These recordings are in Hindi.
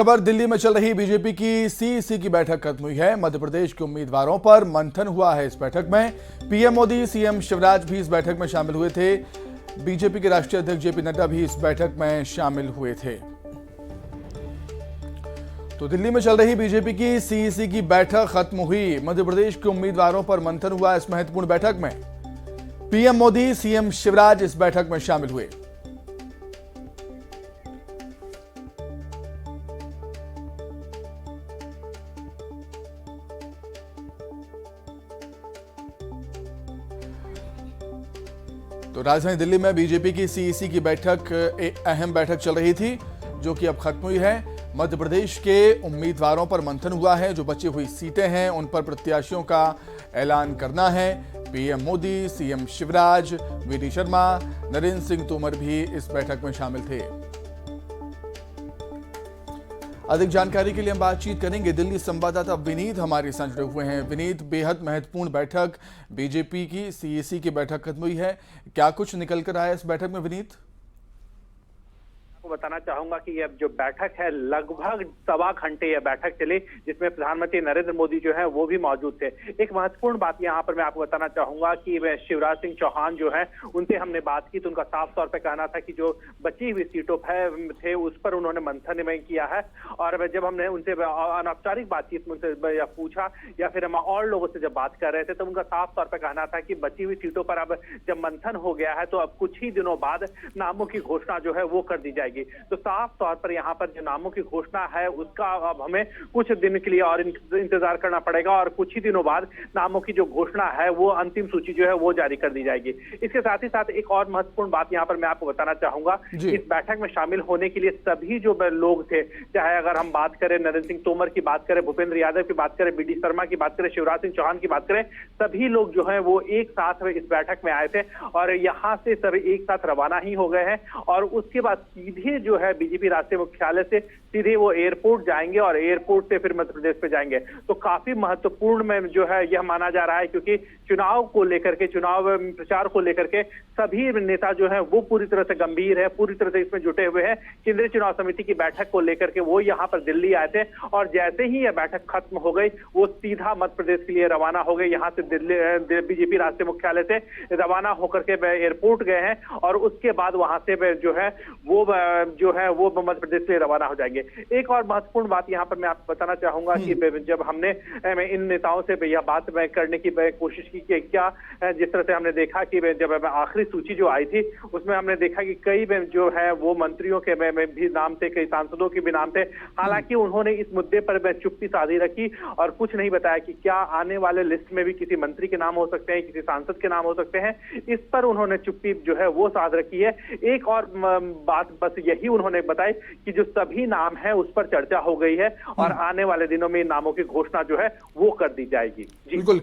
खबर दिल्ली में चल रही बीजेपी की सीईसी की बैठक खत्म हुई है। मध्य प्रदेश के उम्मीदवारों पर मंथन हुआ है। इस बैठक में पीएम मोदी, सीएम शिवराज भी इस बैठक में शामिल हुए थे। बीजेपी के राष्ट्रीय अध्यक्ष जेपी नड्डा भी इस बैठक में शामिल हुए थे। तो दिल्ली में चल रही बीजेपी की सीईसी की बैठक खत्म हुई। मध्य प्रदेश के उम्मीदवारों पर मंथन हुआ। इस महत्वपूर्ण बैठक में पीएम मोदी, सीएम शिवराज इस बैठक में शामिल हुए। तो राजधानी दिल्ली में बीजेपी की सीईसी की बैठक, एक अहम बैठक चल रही थी जो कि अब खत्म हुई है। मध्य प्रदेश के उम्मीदवारों पर मंथन हुआ है। जो बची हुई सीटें हैं उन पर प्रत्याशियों का ऐलान करना है। PM Modi, CM Shivraj, VD Sharma, Narendra Singh Tomar भी इस बैठक में शामिल थे। अधिक जानकारी के लिए हम बातचीत करेंगे। दिल्ली संवाददाता विनीत हमारे साथ जुड़े हुए हैं। विनीत, बेहद महत्वपूर्ण बैठक बीजेपी की सीईसी की बैठक खत्म हुई है, क्या कुछ निकल कर आया इस बैठक में विनीत? बताना चाहूंगा कि यह जो बैठक है लगभग सवा घंटे यह बैठक चली, जिसमें प्रधानमंत्री नरेंद्र मोदी जो है वो भी मौजूद थे। एक महत्वपूर्ण बात यहाँ पर मैं आपको बताना चाहूंगा कि शिवराज सिंह चौहान जो है उनसे हमने बात की तो उनका साफ तौर पे कहना था कि जो बची हुई सीटों थे उस पर उन्होंने मंथन में किया है। और जब हमने उनसे अनौपचारिक बातचीत में उनसे पूछा या फिर हम और लोगों से जब बात कर रहे थे तो उनका साफ तौर पर कहना था कि बची हुई सीटों पर अब जब मंथन हो गया है तो अब कुछ ही दिनों बाद नामों की घोषणा जो है वो कर दी जाएगी। तो साफ तौर पर यहाँ पर जो नामों की घोषणा है उसका अब हमें कुछ दिन के लिए और इंतजार करना पड़ेगा और कुछ ही दिनों बाद नामों की जो घोषणा है वो अंतिम सूची जो है वो जारी कर दी जाएगी। इसके साथ ही साथ एक और महत्वपूर्ण बात यहाँ पर मैं आपको बताना चाहूंगा, इस बैठक में शामिल होने के लिए सभी जो लोग थे, चाहे अगर हम बात करें नरेंद्र सिंह तोमर की बात करें, भूपेंद्र यादव की बात करें, वीडी शर्मा की बात करें, शिवराज सिंह चौहान की बात करें, सभी लोग जो है वो एक साथ इस बैठक में आए थे और यहाँ से सभी एक साथ रवाना ही हो गए हैं। और उसके बाद सीधे जो है बीजेपी राष्ट्रीय मुख्यालय से सीधे वो एयरपोर्ट जाएंगे और एयरपोर्ट से फिर मध्य प्रदेश पे जाएंगे। तो काफी महत्वपूर्ण में जो है यह माना जा रहा है, क्योंकि चुनाव को लेकर के, चुनाव प्रचार को लेकर के सभी नेता जो है वो पूरी तरह से गंभीर है, पूरी तरह से इसमें जुटे हुए हैं। केंद्रीय चुनाव समिति की बैठक को लेकर के वो यहाँ पर दिल्ली आए थे और जैसे ही यह बैठक खत्म हो गई वो सीधा मध्य प्रदेश के लिए रवाना हो गए। यहाँ से दिल्ली बीजेपी राष्ट्रीय मुख्यालय से रवाना होकर के एयरपोर्ट गए हैं और उसके बाद वहां से जो है वो मध्य प्रदेश के लिए रवाना हो जाएंगे। एक और महत्वपूर्ण बात यहाँ पर मैं आपको बताना चाहूंगा कि जब हमने इन नेताओं से यह बात करने की कोशिश की कि क्या, जिस तरह से हमने देखा कि जब आखिरी सूची जो आई थी उसमें हमने देखा कि कई जो है वो मंत्रियों के भी नाम थे, कई सांसदों के भी नाम थे। हालांकि उन्होंने इस मुद्दे पर चुप्पी साधी रखी और कुछ नहीं बताया कि क्या आने वाले लिस्ट में भी किसी मंत्री के नाम हो सकते हैं, किसी सांसद के नाम हो सकते हैं। इस पर उन्होंने चुप्पी जो है वो साध रखी है। एक और बात बस यही उन्होंने बताई कि जो सभी नाम है उस पर चर्चा हो गई है और आने वाले दिनों में नामों की घोषणा जो है वो कर दी जाएगी। जी बिल्कुल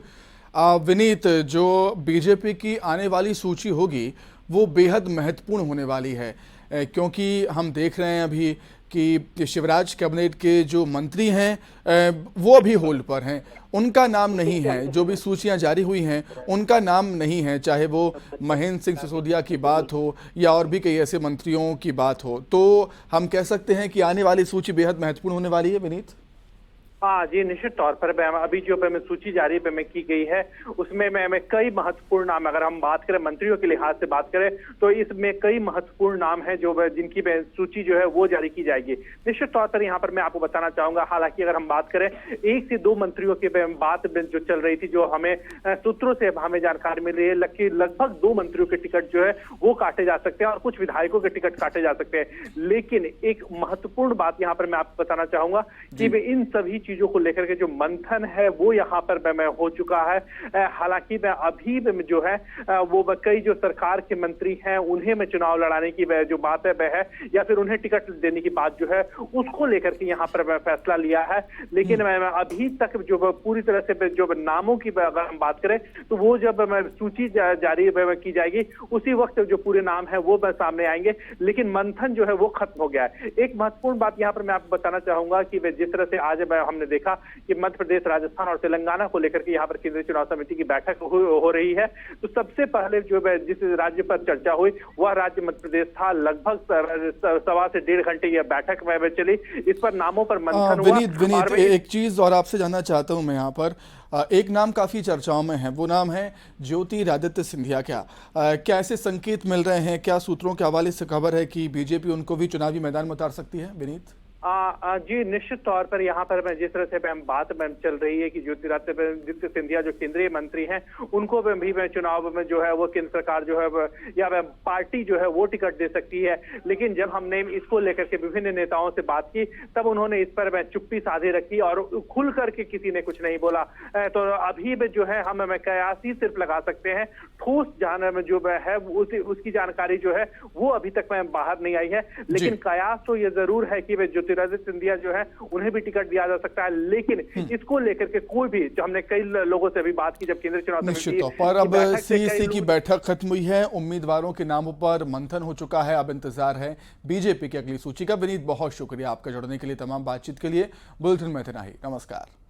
विनीत, जो बीजेपी की आने वाली सूची होगी वो बेहद महत्वपूर्ण होने वाली है, क्योंकि हम देख रहे हैं अभी कि शिवराज कैबिनेट के जो मंत्री हैं वो अभी होल्ड पर हैं, उनका नाम नहीं है। जो भी सूचियां जारी हुई हैं उनका नाम नहीं है, चाहे वो महेंद्र सिंह सिसोदिया की बात हो या और भी कई ऐसे मंत्रियों की बात हो। तो हम कह सकते हैं कि आने वाली सूची बेहद महत्वपूर्ण होने वाली है विनीत। हाँ जी, निश्चित तौर पर अभी जो सूची जारी की गई है उसमें मैं कई महत्वपूर्ण नाम, अगर हम बात करें मंत्रियों के लिहाज से बात करें तो इसमें कई महत्वपूर्ण नाम हैं जो जिनकी सूची जो है वो जारी की जाएगी। निश्चित तौर पर यहाँ पर मैं आपको बताना चाहूंगा, हालांकि अगर हम बात करें 1 से 2 मंत्रियों की बात जो चल रही थी, जो हमें सूत्रों से हमें जानकारी मिल रही है कि लगभग 2 मंत्रियों के टिकट जो है वो काटे जा सकते हैं और कुछ विधायकों के टिकट काटे जा सकते हैं। लेकिन एक महत्वपूर्ण बात यहाँ पर मैं आपको बताना चाहूंगा कि इन सभी चीजों को लेकर के जो मंथन है वो यहाँ पर हो चुका है। हालांकि अभी जो है वो कई जो सरकार के मंत्री हैं उन्हें में चुनाव लड़ाने की जो बात है वह है या फिर उन्हें टिकट देने की बात जो है उसको लेकर के यहाँ पर फैसला लिया है। लेकिन अभी तक जो पूरी तरह से जो नामों की अगर हम बात करें तो वो जब सूची जारी की जाएगी उसी वक्त जो पूरे नाम है वो सामने आएंगे। लेकिन मंथन जो है वो खत्म हो गया है। एक महत्वपूर्ण बात यहाँ पर मैं आपको बताना चाहूंगा कि जिस तरह से आज हम हमने देखा कि मध्य प्रदेश, राजस्थान और तेलंगाना को लेकर के यहाँ पर केंद्रीय चुनाव समिति की बैठक हो रही है। तो सबसे पहले जो जिस राज्य पर चर्चा हुई वह राज्य मध्य प्रदेश था। लगभग 1.25 से 1.5 घंटे यह बैठक में चली। इस पर नामों पर मंथन हुआ। विनीत, एक चीज और आपसे जानना चाहता हूं मैं यहाँ पर। एक नाम काफी चर्चाओं में है, वो नाम है ज्योतिरादित्य सिंधिया। क्या ऐसे संकेत मिल रहे हैं, क्या सूत्रों के हवाले से खबर है कि बीजेपी उनको भी चुनावी मैदान में उतार सकती है? विनीत जी, निश्चित तौर पर यहाँ पर मैं जिस तरह से बात चल रही है कि ज्योतिरादित्य सिंधिया जो केंद्रीय मंत्री हैं, उनको भी चुनाव में जो है वो केंद्र सरकार जो है या पार्टी जो है वो टिकट दे सकती है। लेकिन जब हमने इसको लेकर के विभिन्न नेताओं से बात की तब उन्होंने इस पर चुप्पी साधे रखी और खुल करके किसी ने कुछ नहीं बोला। तो अभी जो है हम कयास ही सिर्फ लगा सकते हैं। ठोस जान जो है उसकी जानकारी जो है वो अभी तक बाहर नहीं आई है। लेकिन कयास तो ये जरूर है कि ज्योतिरादित्य सिंधिया जो है उन्हें भी टिकट दिया जा सकता है। लेकिन इसको लेकर के कोई भी, जो हमने कई लोगों से अभी बात की जब केंद्रीय चुनाव निश्चित तौर पर अब सीईसी की बैठक खत्म हुई है, उम्मीदवारों के नामों पर मंथन हो चुका है। अब इंतजार है बीजेपी की अगली सूची का। विनीत, बहुत शुक्रिया आपका जुड़ने के लिए, तमाम बातचीत के लिए। बुलेटिन में इतना ही। नमस्कार।